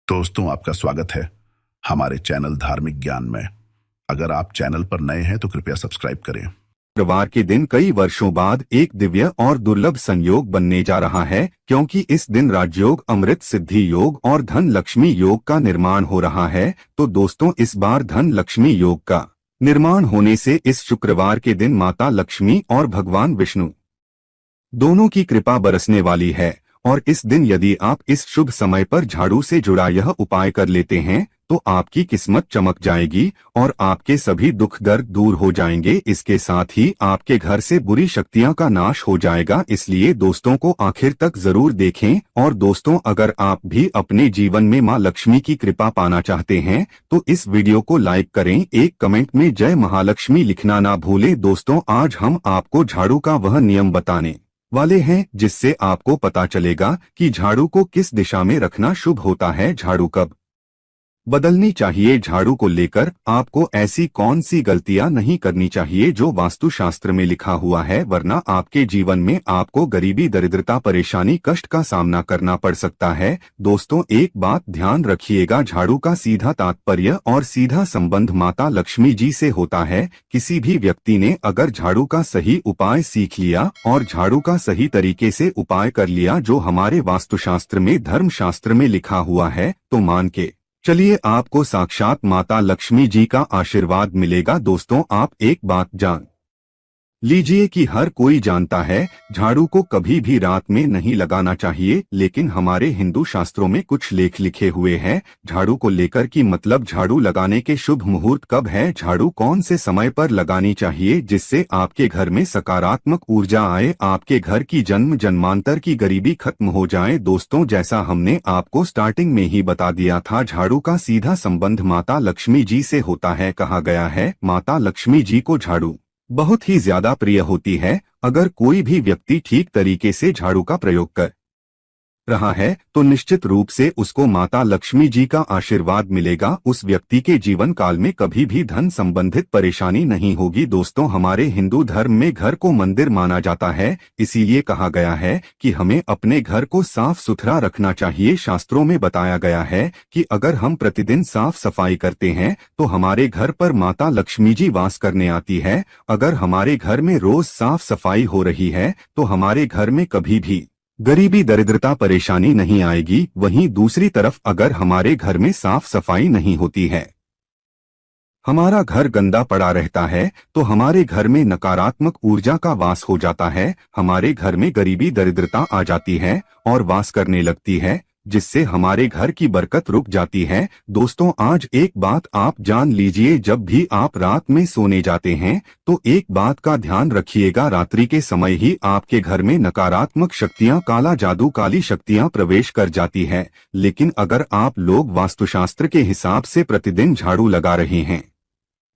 दोस्तों, आपका स्वागत है हमारे चैनल धार्मिक ज्ञान में। अगर आप चैनल पर नए हैं तो कृपया सब्सक्राइब करें। शुक्रवार के दिन कई वर्षों बाद एक दिव्य और दुर्लभ संयोग बनने जा रहा है, क्योंकि इस दिन राजयोग, अमृत सिद्धि योग और धन लक्ष्मी योग का निर्माण हो रहा है। तो दोस्तों, इस बार धन लक्ष्मी योग का निर्माण होने से इस शुक्रवार के दिन माता लक्ष्मी और भगवान विष्णु दोनों की कृपा बरसने वाली है। और इस दिन यदि आप इस शुभ समय पर झाड़ू से जुड़ा यह उपाय कर लेते हैं तो आपकी किस्मत चमक जाएगी और आपके सभी दुख दर्द दूर हो जाएंगे। इसके साथ ही आपके घर से बुरी शक्तियां का नाश हो जाएगा। इसलिए दोस्तों को आखिर तक जरूर देखें। और दोस्तों, अगर आप भी अपने जीवन में मां लक्ष्मी की कृपा पाना चाहते हैं तो इस वीडियो को लाइक करें, एक कमेंट में जय महालक्ष्मी लिखना ना भूलें। दोस्तों, आज हम आपको झाड़ू का वह नियम बताने वाले हैं जिससे आपको पता चलेगा कि झाड़ू को किस दिशा में रखना शुभ होता है, झाड़ू कब बदलनी चाहिए। झाड़ू को लेकर आपको ऐसी कौन सी गलतियां नहीं करनी चाहिए जो वास्तुशास्त्र में लिखा हुआ है, वरना आपके जीवन में आपको गरीबी, दरिद्रता, परेशानी, कष्ट का सामना करना पड़ सकता है। दोस्तों, एक बात ध्यान रखिएगा, झाड़ू का सीधा तात्पर्य और सीधा संबंध माता लक्ष्मी जी से होता है। किसी भी व्यक्ति ने अगर झाड़ू का सही उपाय सीख लिया और झाड़ू का सही तरीके से उपाय कर लिया जो हमारे वास्तुशास्त्र में, धर्मशास्त्र में लिखा हुआ है, तो मान के चलिए आपको साक्षात माता लक्ष्मी जी का आशीर्वाद मिलेगा। दोस्तों, आप एक बात जान लीजिए कि हर कोई जानता है झाड़ू को कभी भी रात में नहीं लगाना चाहिए, लेकिन हमारे हिंदू शास्त्रों में कुछ लेख लिखे हुए हैं झाड़ू को लेकर कि मतलब झाड़ू लगाने के शुभ मुहूर्त कब है, झाड़ू कौन से समय पर लगानी चाहिए जिससे आपके घर में सकारात्मक ऊर्जा आए, आपके घर की जन्म जन्मांतर की गरीबी खत्म हो जाए। दोस्तों, जैसा हमने आपको स्टार्टिंग में ही बता दिया था, झाड़ू का सीधा संबंध माता लक्ष्मी जी से होता है। कहा गया है माता लक्ष्मी जी को झाड़ू बहुत ही ज्यादा प्रिय होती है। अगर कोई भी व्यक्ति ठीक तरीके से झाड़ू का प्रयोग कर रहा है तो निश्चित रूप से उसको माता लक्ष्मी जी का आशीर्वाद मिलेगा। उस व्यक्ति के जीवन काल में कभी भी धन संबंधित परेशानी नहीं होगी। दोस्तों, हमारे हिंदू धर्म में घर को मंदिर माना जाता है, इसीलिए कहा गया है कि हमें अपने घर को साफ सुथरा रखना चाहिए। शास्त्रों में बताया गया है कि अगर हम प्रतिदिन साफ सफाई करते हैं तो हमारे घर पर माता लक्ष्मी जी वास करने आती है। अगर हमारे घर में रोज साफ सफाई हो रही है तो हमारे घर में कभी भी गरीबी, दरिद्रता, परेशानी नहीं आएगी। वहीं दूसरी तरफ अगर हमारे घर में साफ सफाई नहीं होती है, हमारा घर गंदा पड़ा रहता है, तो हमारे घर में नकारात्मक ऊर्जा का वास हो जाता है, हमारे घर में गरीबी, दरिद्रता आ जाती है और वास करने लगती है, जिससे हमारे घर की बरकत रुक जाती है। दोस्तों, आज एक बात आप जान लीजिए, जब भी आप रात में सोने जाते हैं तो एक बात का ध्यान रखिएगा, रात्रि के समय ही आपके घर में नकारात्मक शक्तियां, काला जादू, काली शक्तियां प्रवेश कर जाती है। लेकिन अगर आप लोग वास्तुशास्त्र के हिसाब से प्रतिदिन झाड़ू लगा रहे हैं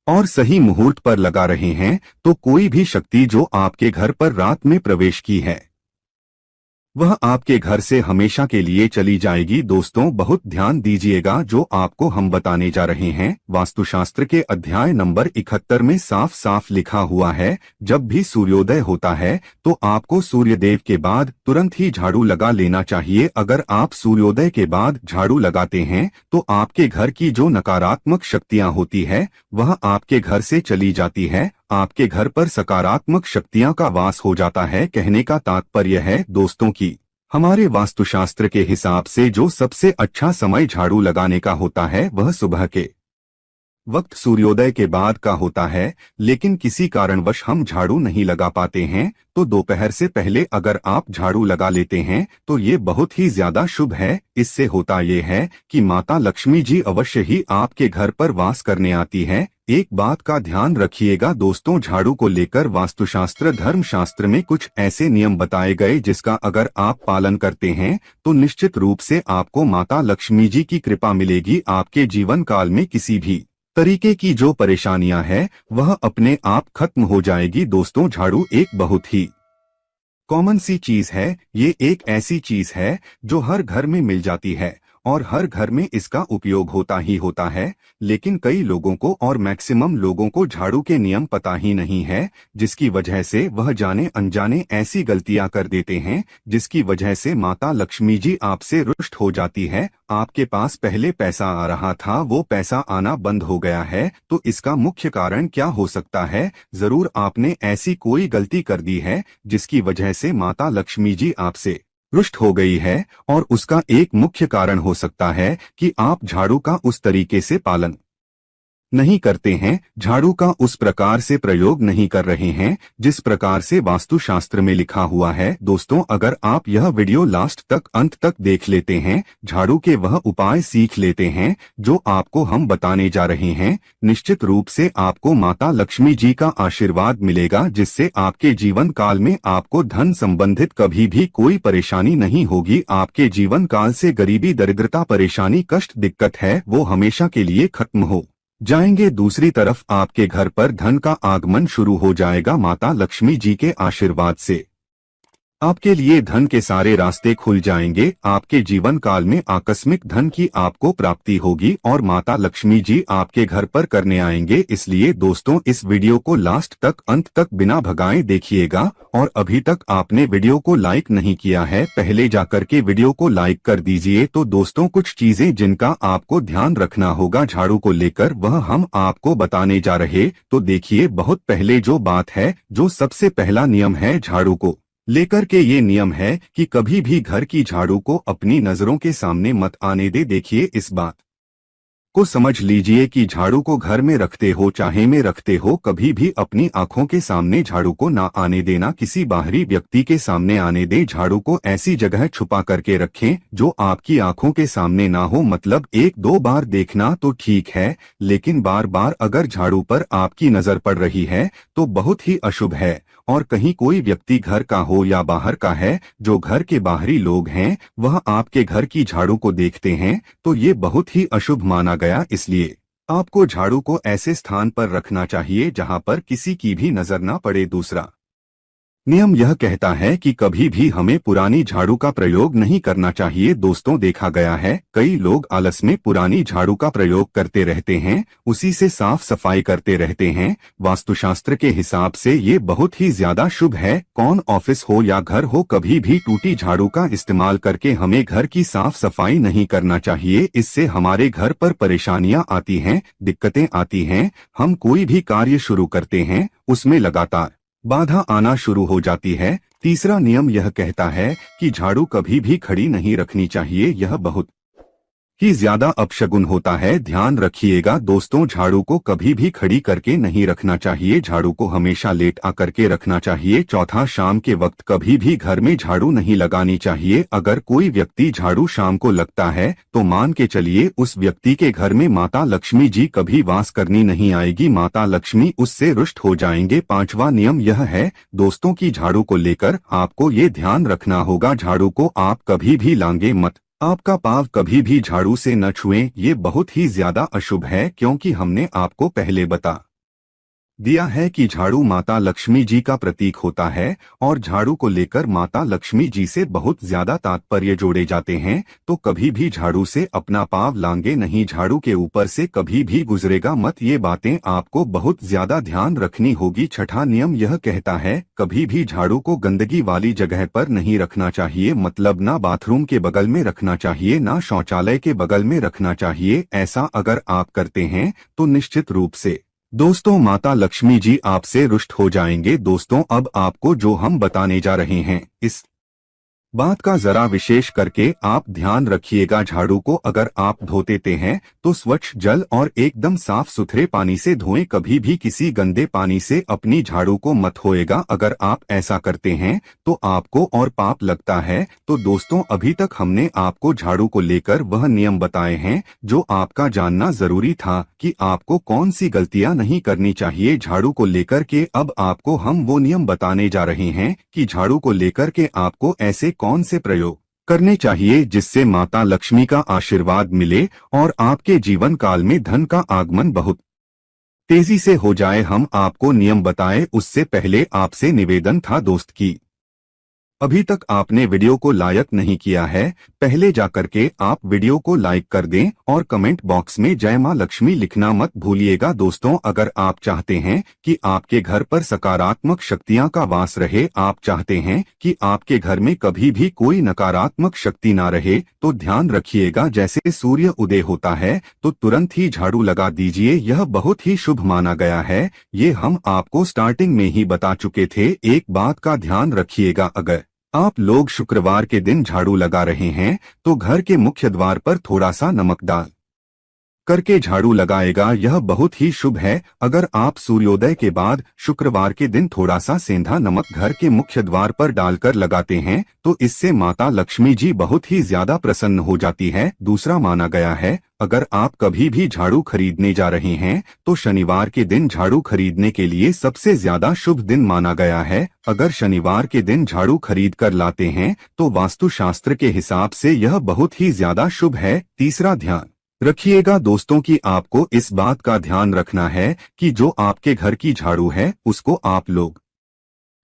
और सही मुहूर्त पर लगा रहे हैं तो कोई भी शक्ति जो आपके घर पर रात में प्रवेश की है वह आपके घर से हमेशा के लिए चली जाएगी। दोस्तों, बहुत ध्यान दीजिएगा, जो आपको हम बताने जा रहे हैं वास्तुशास्त्र के अध्याय नंबर 71 में साफ साफ लिखा हुआ है, जब भी सूर्योदय होता है तो आपको सूर्यदेव के बाद तुरंत ही झाड़ू लगा लेना चाहिए। अगर आप सूर्योदय के बाद झाड़ू लगाते हैं तो आपके घर की जो नकारात्मक शक्तियां होती है वह आपके घर से चली जाती है, आपके घर पर सकारात्मक शक्तियां का वास हो जाता है। कहने का तात्पर्य है दोस्तों कि हमारे वास्तुशास्त्र के हिसाब से जो सबसे अच्छा समय झाड़ू लगाने का होता है वह सुबह के वक्त सूर्योदय के बाद का होता है। लेकिन किसी कारणवश हम झाड़ू नहीं लगा पाते हैं तो दोपहर से पहले अगर आप झाड़ू लगा लेते हैं तो ये बहुत ही ज्यादा शुभ है। इससे होता ये है कि माता लक्ष्मी जी अवश्य ही आपके घर पर वास करने आती है। एक बात का ध्यान रखिएगा दोस्तों, झाड़ू को लेकर वास्तुशास्त्र, धर्मशास्त्र में कुछ ऐसे नियम बताए गए जिसका अगर आप पालन करते हैं तो निश्चित रूप से आपको माता लक्ष्मी जी की कृपा मिलेगी। आपके जीवन काल में किसी भी तरीके की जो परेशानियां हैं वह अपने आप खत्म हो जाएगी। दोस्तों, झाड़ू एक बहुत ही कॉमन सी चीज है, ये एक ऐसी चीज है जो हर घर में मिल जाती है और हर घर में इसका उपयोग होता ही होता है, लेकिन कई लोगों को और मैक्सिमम लोगों को झाड़ू के नियम पता ही नहीं है, जिसकी वजह से वह जाने अनजाने ऐसी गलतियां कर देते हैं जिसकी वजह से माता लक्ष्मी जी आपसे रुष्ट हो जाती है। आपके पास पहले पैसा आ रहा था, वो पैसा आना बंद हो गया है, तो इसका मुख्य कारण क्या हो सकता है? जरूर आपने ऐसी कोई गलती कर दी है जिसकी वजह से माता लक्ष्मी जी आपसे रुष्ट हो गई है, और उसका एक मुख्य कारण हो सकता है कि आप झाड़ू का उस तरीके से पालन नहीं करते हैं, झाड़ू का उस प्रकार से प्रयोग नहीं कर रहे हैं जिस प्रकार से वास्तुशास्त्र में लिखा हुआ है। दोस्तों, अगर आप यह वीडियो लास्ट तक अंत तक देख लेते हैं, झाड़ू के वह उपाय सीख लेते हैं जो आपको हम बताने जा रहे हैं, निश्चित रूप से आपको माता लक्ष्मी जी का आशीर्वाद मिलेगा, जिससे आपके जीवन काल में आपको धन संबंधित कभी भी कोई परेशानी नहीं होगी। आपके जीवन काल से गरीबी, दरिद्रता, परेशानी, कष्ट, दिक्कत है वो हमेशा के लिए खत्म हो जाएंगे। दूसरी तरफ आपके घर पर धन का आगमन शुरू हो जाएगा माता लक्ष्मी जी के आशीर्वाद से। आपके लिए धन के सारे रास्ते खुल जाएंगे। आपके जीवन काल में आकस्मिक धन की आपको प्राप्ति होगी और माता लक्ष्मी जी आपके घर पर करने आएंगे। इसलिए दोस्तों, इस वीडियो को लास्ट तक अंत तक बिना भगाए देखिएगा। और अभी तक आपने वीडियो को लाइक नहीं किया है, पहले जाकर के वीडियो को लाइक कर दीजिए। तो दोस्तों, कुछ चीजें जिनका आपको ध्यान रखना होगा झाड़ू को लेकर, वह हम आपको बताने जा रहे। तो देखिए, बहुत पहले जो बात है, जो सबसे पहला नियम है झाड़ू को लेकर के, ये नियम है कि कभी भी घर की झाड़ू को अपनी नजरों के सामने मत आने दे। देखिए, इस बात को समझ लीजिए कि झाड़ू को घर में रखते हो चाहे में रखते हो, कभी भी अपनी आंखों के सामने झाड़ू को ना आने देना, किसी बाहरी व्यक्ति के सामने आने दे। झाड़ू को ऐसी जगह छुपा करके रखें जो आपकी आंखों के सामने ना हो। मतलब एक दो बार देखना तो ठीक है, लेकिन बार बार अगर झाड़ू पर आपकी नजर पड़ रही है तो बहुत ही अशुभ है। और कहीं कोई व्यक्ति घर का हो या बाहर का है, जो घर के बाहरी लोग हैं, वह आपके घर की झाड़ू को देखते हैं तो ये बहुत ही अशुभ माना गया। इसलिए आपको झाड़ू को ऐसे स्थान पर रखना चाहिए जहां पर किसी की भी नजर ना पड़े। दूसरा नियम यह कहता है कि कभी भी हमें पुरानी झाड़ू का प्रयोग नहीं करना चाहिए। दोस्तों, देखा गया है कई लोग आलस में पुरानी झाड़ू का प्रयोग करते रहते हैं, उसी से साफ सफाई करते रहते हैं। वास्तुशास्त्र के हिसाब से ये बहुत ही ज्यादा शुभ है। कौन ऑफिस हो या घर हो, कभी भी टूटी झाड़ू का इस्तेमाल करके हमें घर की साफ सफाई नहीं करना चाहिए। इससे हमारे घर पर परेशानियां आती हैं, दिक्कतें आती हैं। हम कोई भी कार्य शुरू करते हैं, उसमें लगातार बाधा आना शुरू हो जाती है। तीसरा नियम यह कहता है कि झाड़ू कभी भी खड़ी नहीं रखनी चाहिए, यह बहुत ही ज्यादा अपशगुन होता है। ध्यान रखिएगा दोस्तों, झाड़ू को कभी भी खड़ी करके नहीं रखना चाहिए, झाड़ू को हमेशा लेट आकर के रखना चाहिए। चौथा, शाम के वक्त कभी भी घर में झाड़ू नहीं लगानी चाहिए। अगर कोई व्यक्ति झाड़ू शाम को लगता है तो मान के चलिए उस व्यक्ति के घर में माता लक्ष्मी जी कभी वास करनी नहीं आएगी, माता लक्ष्मी उससे रुष्ट हो जाएंगे। पांचवा नियम यह है दोस्तों की झाड़ू को लेकर आपको ये ध्यान रखना होगा, झाड़ू को आप कभी भी लांगे मत, आपका पाँव कभी भी झाड़ू से न छुएं। ये बहुत ही ज्यादा अशुभ है, क्योंकि हमने आपको पहले बता दिया है कि झाड़ू माता लक्ष्मी जी का प्रतीक होता है और झाड़ू को लेकर माता लक्ष्मी जी से बहुत ज्यादा तात्पर्य जोड़े जाते हैं। तो कभी भी झाड़ू से अपना पाँव लांगे नहीं, झाड़ू के ऊपर से कभी भी गुजरेगा मत। ये बातें आपको बहुत ज्यादा ध्यान रखनी होगी। छठा नियम यह कहता है कभी भी झाड़ू को गंदगी वाली जगह पर नहीं रखना चाहिए, मतलब ना बाथरूम के बगल में रखना चाहिए, ना शौचालय के बगल में रखना चाहिए। ऐसा अगर आप करते हैं तो निश्चित रूप से दोस्तों माता लक्ष्मी जी आपसे रुष्ट हो जाएंगे। दोस्तों, अब आपको जो हम बताने जा रहे हैं, इस बात का जरा विशेष करके आप ध्यान रखिएगा। झाड़ू को अगर आप धोते हैं तो स्वच्छ जल और एकदम साफ सुथरे पानी से धोएं, कभी भी किसी गंदे पानी से अपनी झाड़ू को मत धोएगा। अगर आप ऐसा करते हैं तो आपको और पाप लगता है। तो दोस्तों, अभी तक हमने आपको झाड़ू को लेकर वह नियम बताए हैं जो आपका जानना जरूरी था कि आपको कौन सी गलतियां नहीं करनी चाहिए झाड़ू को लेकर के। अब आपको हम वो नियम बताने जा रहे हैं कि झाड़ू को लेकर के आपको ऐसे कौन से प्रयोग करने चाहिए जिससे माता लक्ष्मी का आशीर्वाद मिले और आपके जीवन काल में धन का आगमन बहुत तेजी से हो जाए। हम आपको नियम बताए उससे पहले आपसे निवेदन था दोस्त की अभी तक आपने वीडियो को लाइक नहीं किया है, पहले जाकर के आप वीडियो को लाइक कर दें और कमेंट बॉक्स में जय मां लक्ष्मी लिखना मत भूलिएगा। दोस्तों, अगर आप चाहते हैं कि आपके घर पर सकारात्मक शक्तियां का वास रहे, आप चाहते हैं कि आपके घर में कभी भी कोई नकारात्मक शक्ति ना रहे, तो ध्यान रखिएगा, जैसे सूर्य उदय होता है तो तुरंत ही झाड़ू लगा दीजिए। यह बहुत ही शुभ माना गया है। ये हम आपको स्टार्टिंग में ही बता चुके थे। एक बात का ध्यान रखिएगा, अगर आप लोग शुक्रवार के दिन झाड़ू लगा रहे हैं तो घर के मुख्य द्वार पर थोड़ा सा नमक डाल करके झाड़ू लगाएगा, यह बहुत ही शुभ है। अगर आप सूर्योदय के बाद शुक्रवार के दिन थोड़ा सा सेंधा नमक घर के मुख्य द्वार पर डालकर लगाते हैं तो इससे माता लक्ष्मी जी बहुत ही ज्यादा प्रसन्न हो जाती है। दूसरा माना गया है, अगर आप कभी भी झाड़ू खरीदने जा रहे हैं तो शनिवार के दिन झाड़ू खरीदने के लिए सबसे ज्यादा शुभ दिन माना गया है। अगर शनिवार के दिन झाड़ू खरीद कर लाते हैं तो वास्तुशास्त्र के हिसाब से यह बहुत ही ज्यादा शुभ है। तीसरा ध्यान रखिएगा दोस्तों कि आपको इस बात का ध्यान रखना है कि जो आपके घर की झाड़ू है उसको आप लोग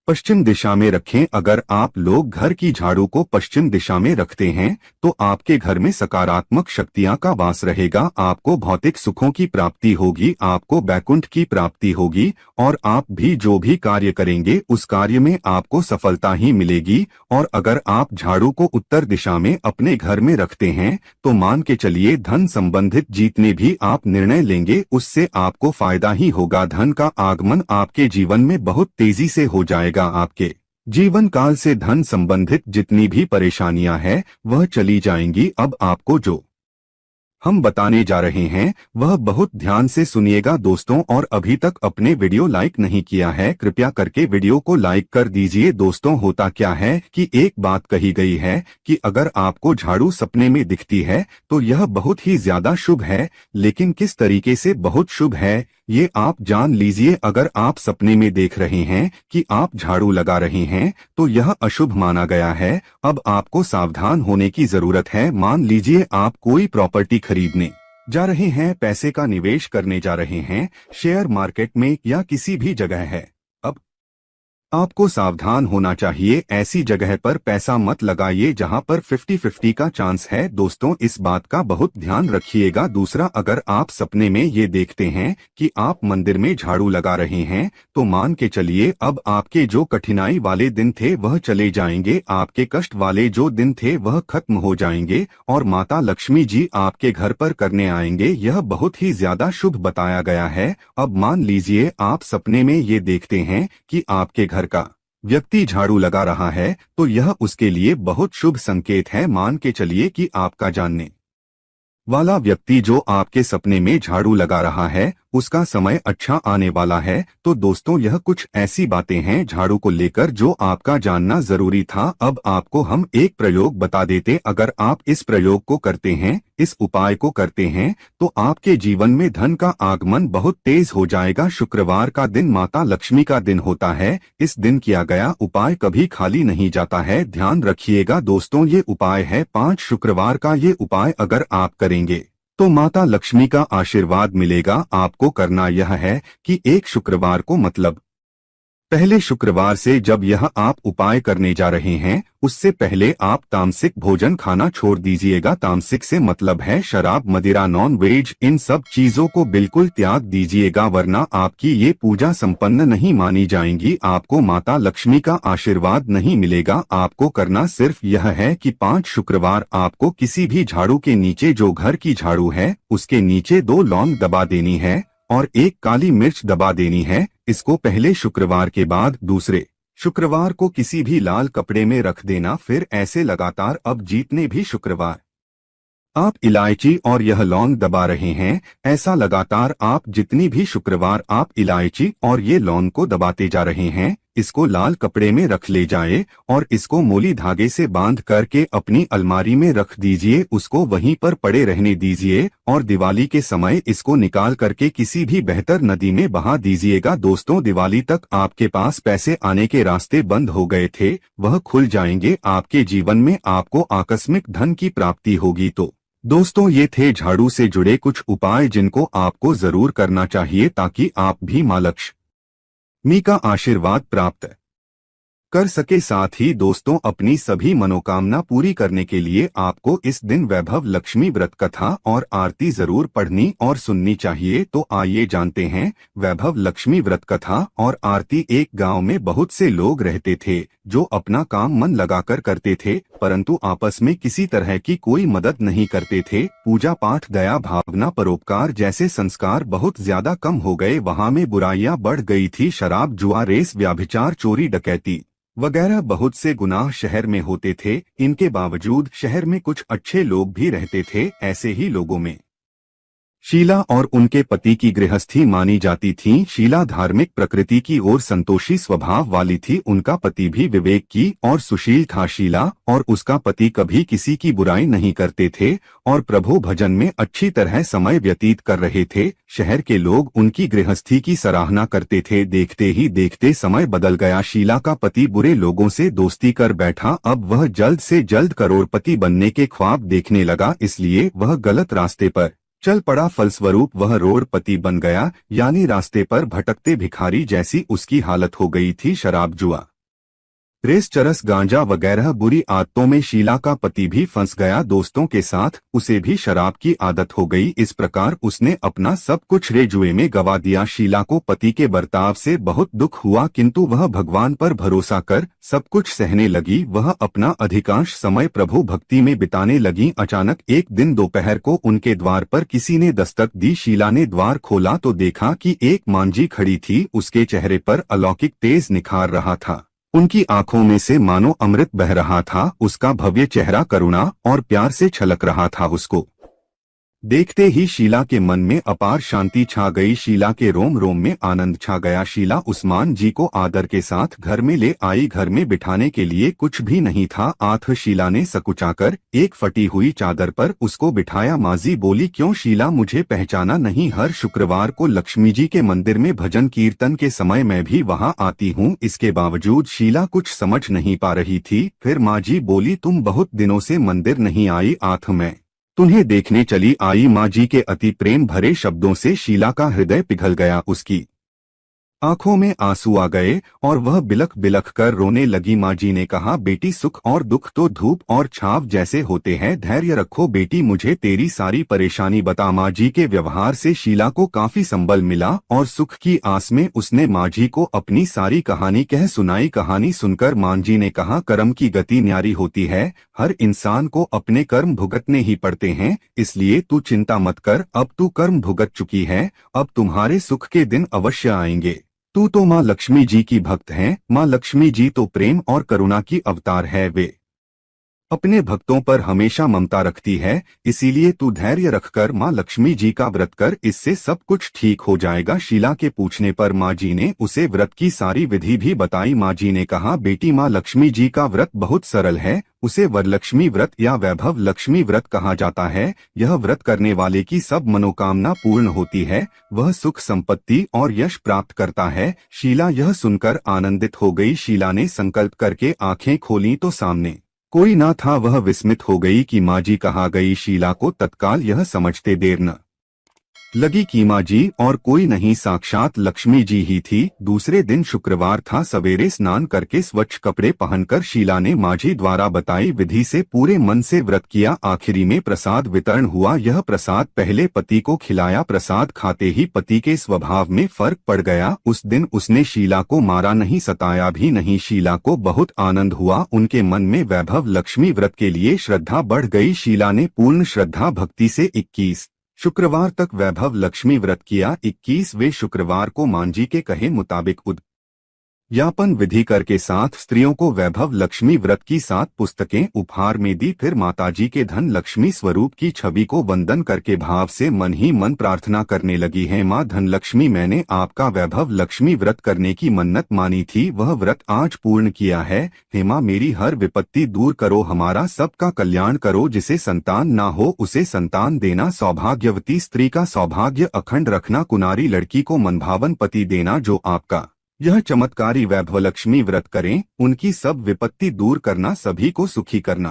पश्चिम दिशा में रखें। अगर आप लोग घर की झाड़ू को पश्चिम दिशा में रखते हैं तो आपके घर में सकारात्मक शक्तियां का वास रहेगा, आपको भौतिक सुखों की प्राप्ति होगी, आपको बैकुंठ की प्राप्ति होगी और आप भी जो भी कार्य करेंगे उस कार्य में आपको सफलता ही मिलेगी। और अगर आप झाड़ू को उत्तर दिशा में अपने घर में रखते हैं तो मान के चलिए धन संबंधित जितने भी आप निर्णय लेंगे उससे आपको फायदा ही होगा। धन का आगमन आपके जीवन में बहुत तेजी से हो जाएगा। आपके जीवन काल से धन संबंधित जितनी भी परेशानियां हैं वह चली जाएंगी। अब आपको जो हम बताने जा रहे हैं वह बहुत ध्यान से सुनिएगा दोस्तों, और अभी तक अपने वीडियो लाइक नहीं किया है कृपया करके वीडियो को लाइक कर दीजिए। दोस्तों, होता क्या है कि एक बात कही गई है कि अगर आपको झाड़ू सपने में दिखती है तो यह बहुत ही ज्यादा शुभ है, लेकिन किस तरीके से बहुत शुभ है ये आप जान लीजिए। अगर आप सपने में देख रहे हैं कि आप झाड़ू लगा रहे हैं तो यह अशुभ माना गया है। अब आपको सावधान होने की जरूरत है। मान लीजिए आप कोई प्रॉपर्टी खरीदने जा रहे हैं, पैसे का निवेश करने जा रहे हैं, शेयर मार्केट में या किसी भी जगह है। अब आपको सावधान होना चाहिए, ऐसी जगह पर पैसा मत लगाइए जहां पर 50-50 का चांस है। दोस्तों, इस बात का बहुत ध्यान रखिएगा। दूसरा, अगर आप सपने में ये देखते हैं कि आप मंदिर में झाड़ू लगा रहे हैं तो मान के चलिए अब आपके जो कठिनाई वाले दिन थे वह चले जाएंगे, आपके कष्ट वाले जो दिन थे वह खत्म हो जाएंगे और माता लक्ष्मी जी आपके घर पर करने आएंगे। यह बहुत ही ज्यादा शुभ बताया गया है। अब मान लीजिए आप सपने में ये देखते हैं कि आपके घर का व्यक्ति झाड़ू लगा रहा है तो यह उसके लिए बहुत शुभ संकेत है। मान के चलिए कि आपका जानने वाला व्यक्ति जो आपके सपने में झाड़ू लगा रहा है उसका समय अच्छा आने वाला है। तो दोस्तों, यह कुछ ऐसी बातें हैं झाड़ू को लेकर जो आपका जानना जरूरी था। अब आपको हम एक प्रयोग बता देते, अगर आप इस प्रयोग को करते हैं, इस उपाय को करते हैं तो आपके जीवन में धन का आगमन बहुत तेज हो जाएगा। शुक्रवार का दिन माता लक्ष्मी का दिन होता है, इस दिन किया गया उपाय कभी खाली नहीं जाता है। ध्यान रखिएगा दोस्तों, ये उपाय है 5 शुक्रवार का। ये उपाय अगर आप करेंगे तो माता लक्ष्मी का आशीर्वाद मिलेगा। आपको करना यह है कि एक शुक्रवार को मतलब पहले शुक्रवार से जब यह आप उपाय करने जा रहे हैं उससे पहले आप तामसिक भोजन खाना छोड़ दीजिएगा। तामसिक से मतलब है शराब, मदिरा, नॉन वेज, इन सब चीजों को बिल्कुल त्याग दीजिएगा, वरना आपकी ये पूजा संपन्न नहीं मानी जाएंगी, आपको माता लक्ष्मी का आशीर्वाद नहीं मिलेगा। आपको करना सिर्फ यह है कि 5 शुक्रवार आपको किसी भी झाड़ू के नीचे, जो घर की झाड़ू है उसके नीचे 2 लौंग दबा देनी है और 1 काली मिर्च दबा देनी है। इसको पहले शुक्रवार के बाद दूसरे शुक्रवार को किसी भी लाल कपड़े में रख देना। फिर ऐसे लगातार अब जितने भी शुक्रवार आप इलायची और यह लौंग दबा रहे हैं, ऐसा लगातार आप जितनी भी शुक्रवार आप इलायची और ये लौंग को दबाते जा रहे हैं, इसको लाल कपड़े में रख ले जाए और इसको मोली धागे से बांध करके अपनी अलमारी में रख दीजिए, उसको वहीं पर पड़े रहने दीजिए और दिवाली के समय इसको निकाल करके किसी भी बेहतर नदी में बहा दीजिएगा। दोस्तों, दिवाली तक आपके पास पैसे आने के रास्ते बंद हो गए थे, वह खुल जाएंगे। आपके जीवन में आपको आकस्मिक धन की प्राप्ति होगी। तो दोस्तों, ये थे झाड़ू से जुड़े कुछ उपाय जिनको आपको जरूर करना चाहिए ताकि आप भी मां लक्ष्मी का आशीर्वाद प्राप्त कर सके। साथ ही दोस्तों, अपनी सभी मनोकामना पूरी करने के लिए आपको इस दिन वैभव लक्ष्मी व्रत कथा और आरती जरूर पढ़नी और सुननी चाहिए। तो आइए जानते हैं वैभव लक्ष्मी व्रत कथा और आरती। एक गांव में बहुत से लोग रहते थे जो अपना काम मन लगाकर करते थे, परंतु आपस में किसी तरह की कोई मदद नहीं करते थे। पूजा पाठ, दया भावना, परोपकार जैसे संस्कार बहुत ज्यादा कम हो गए। वहां में बुराइयां बढ़ गई थी। शराब, जुआ, रेस, व्यभिचार, चोरी, डकैती वगैरह बहुत से गुनाह शहर में होते थे। इनके बावजूद शहर में कुछ अच्छे लोग भी रहते थे। ऐसे ही लोगों में शीला और उनके पति की गृहस्थी मानी जाती थी। शीला धार्मिक प्रकृति की ओर संतोषी स्वभाव वाली थी। उनका पति भी विवेक की और सुशील था। शीला और उसका पति कभी किसी की बुराई नहीं करते थे और प्रभु भजन में अच्छी तरह समय व्यतीत कर रहे थे। शहर के लोग उनकी गृहस्थी की सराहना करते थे। देखते ही देखते समय बदल गया। शीला का पति बुरे लोगों से दोस्ती कर बैठा। अब वह जल्द से जल्द करोड़पति बनने के ख्वाब देखने लगा, इसलिए वह गलत रास्ते पर चल पड़ा। फलस्वरूप वह रोडपति बन गया, यानी रास्ते पर भटकते भिखारी जैसी उसकी हालत हो गई थी। शराब, जुआ, रेस, चरस, गांजा वगैरह बुरी आदतों में शीला का पति भी फंस गया। दोस्तों के साथ उसे भी शराब की आदत हो गई। इस प्रकार उसने अपना सब कुछ रे जुए में गवा दिया। शीला को पति के बर्ताव से बहुत दुख हुआ, किंतु वह भगवान पर भरोसा कर सब कुछ सहने लगी। वह अपना अधिकांश समय प्रभु भक्ति में बिताने लगी। अचानक एक दिन दोपहर को उनके द्वार पर किसी ने दस्तक दी। शीला ने द्वार खोला तो देखा कि एक मांझी खड़ी थी। उसके चेहरे पर अलौकिक तेज निखार रहा था। उनकी आंखों में से मानो अमृत बह रहा था। उसका भव्य चेहरा करुणा और प्यार से छलक रहा था। उसको देखते ही शीला के मन में अपार शांति छा गई। शीला के रोम रोम में आनंद छा गया। शीला उस्मान जी को आदर के साथ घर में ले आई। घर में बिठाने के लिए कुछ भी नहीं था। आठ शीला ने सकुचाकर एक फटी हुई चादर पर उसको बिठाया। माजी बोली, क्यों शीला, मुझे पहचाना नहीं? हर शुक्रवार को लक्ष्मी जी के मंदिर में भजन कीर्तन के समय मैं भी वहां आती हूँ। इसके बावजूद शीला कुछ समझ नहीं पा रही थी। फिर माँ जी बोली, तुम बहुत दिनों से मंदिर नहीं आई। आठ मैं तुम्हें देखने चली आई। माँ जी के अति प्रेम भरे शब्दों से शीला का हृदय पिघल गया। उसकी आंखों में आंसू आ गए और वह बिलख बिलख कर रोने लगी। माँ जी ने कहा, बेटी, सुख और दुख तो धूप और छाव जैसे होते हैं। धैर्य रखो बेटी, मुझे तेरी सारी परेशानी बता। माँ जी के व्यवहार से शीला को काफी संबल मिला और सुख की आस में उसने माँ जी को अपनी सारी कहानी कह सुनाई। कहानी सुनकर माँ जी ने कहा, कर्म की गति न्यारी होती है। हर इंसान को अपने कर्म भुगतने ही पड़ते हैं, इसलिए तू चिंता मत कर। अब तू कर्म भुगत चुकी है, अब तुम्हारे सुख के दिन अवश्य आएंगे। तू तो माँ लक्ष्मी जी की भक्त है। माँ लक्ष्मी जी तो प्रेम और करुणा की अवतार है। वे अपने भक्तों पर हमेशा ममता रखती है, इसीलिए तू धैर्य रखकर माँ लक्ष्मी जी का व्रत कर, इससे सब कुछ ठीक हो जाएगा। शीला के पूछने पर माँ जी ने उसे व्रत की सारी विधि भी बताई। माँ जी ने कहा, बेटी, माँ लक्ष्मी जी का व्रत बहुत सरल है। उसे वरलक्ष्मी व्रत या वैभव लक्ष्मी व्रत कहा जाता है। यह व्रत करने वाले की सब मनोकामना पूर्ण होती है। वह सुख, संपत्ति और यश प्राप्त करता है। शीला यह सुनकर आनंदित हो गई। शीला ने संकल्प करके आंखें खोली तो सामने कोई ना था। वह विस्मित हो गई कि माँ जी कहाँ गई। शीला को तत्काल यह समझते देर न लगी कि माँ जी और कोई नहीं, साक्षात लक्ष्मी जी ही थी। दूसरे दिन शुक्रवार था। सवेरे स्नान करके स्वच्छ कपड़े पहनकर शीला ने माँ जी द्वारा बताई विधि से पूरे मन से व्रत किया। आखिरी में प्रसाद वितरण हुआ। यह प्रसाद पहले पति को खिलाया। प्रसाद खाते ही पति के स्वभाव में फर्क पड़ गया। उस दिन उसने शीला को मारा नहीं, सताया भी नहीं। शीला को बहुत आनंद हुआ। उनके मन में वैभव लक्ष्मी व्रत के लिए श्रद्धा बढ़ गई। शीला ने पूर्ण श्रद्धा भक्ति से 21 शुक्रवार तक वैभव लक्ष्मी व्रत किया। 21वें शुक्रवार को माँ जी के कहे मुताबिक यापन विधि कर के साथ स्त्रियों को वैभव लक्ष्मी व्रत की 7 पुस्तकें उपहार में दी। फिर माताजी के धन लक्ष्मी स्वरूप की छवि को वंदन करके भाव से मन ही मन प्रार्थना करने लगी है, माँ धन लक्ष्मी, मैंने आपका वैभव लक्ष्मी व्रत करने की मन्नत मानी थी, वह व्रत आज पूर्ण किया है। हे माँ, मेरी हर विपत्ति दूर करो, हमारा सबका कल्याण करो। जिसे संतान ना हो उसे संतान देना, सौभाग्यवती स्त्री का सौभाग्य अखंड रखना, कुनारी लड़की को मनभावन पति देना। जो आपका यह चमत्कारी वैभव लक्ष्मी व्रत करें, उनकी सब विपत्ति दूर करना, सभी को सुखी करना।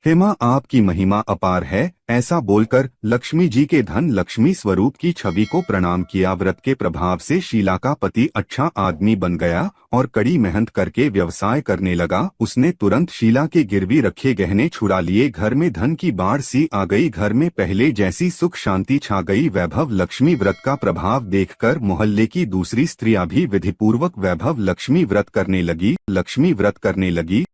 हेमा आपकी महिमा अपार है, ऐसा बोलकर लक्ष्मी जी के धन लक्ष्मी स्वरूप की छवि को प्रणाम किया। व्रत के प्रभाव से शीला का पति अच्छा आदमी बन गया और कड़ी मेहनत करके व्यवसाय करने लगा। उसने तुरंत शीला के गिरवी रखे गहने छुड़ा लिए। घर में धन की बाढ़ सी आ गई। घर में पहले जैसी सुख शांति छा गई। वैभव लक्ष्मी व्रत का प्रभाव देखकर मोहल्ले की दूसरी स्त्रियां भी विधिपूर्वक वैभव लक्ष्मी व्रत करने लगी। लक्ष्मी व्रत करने लगी।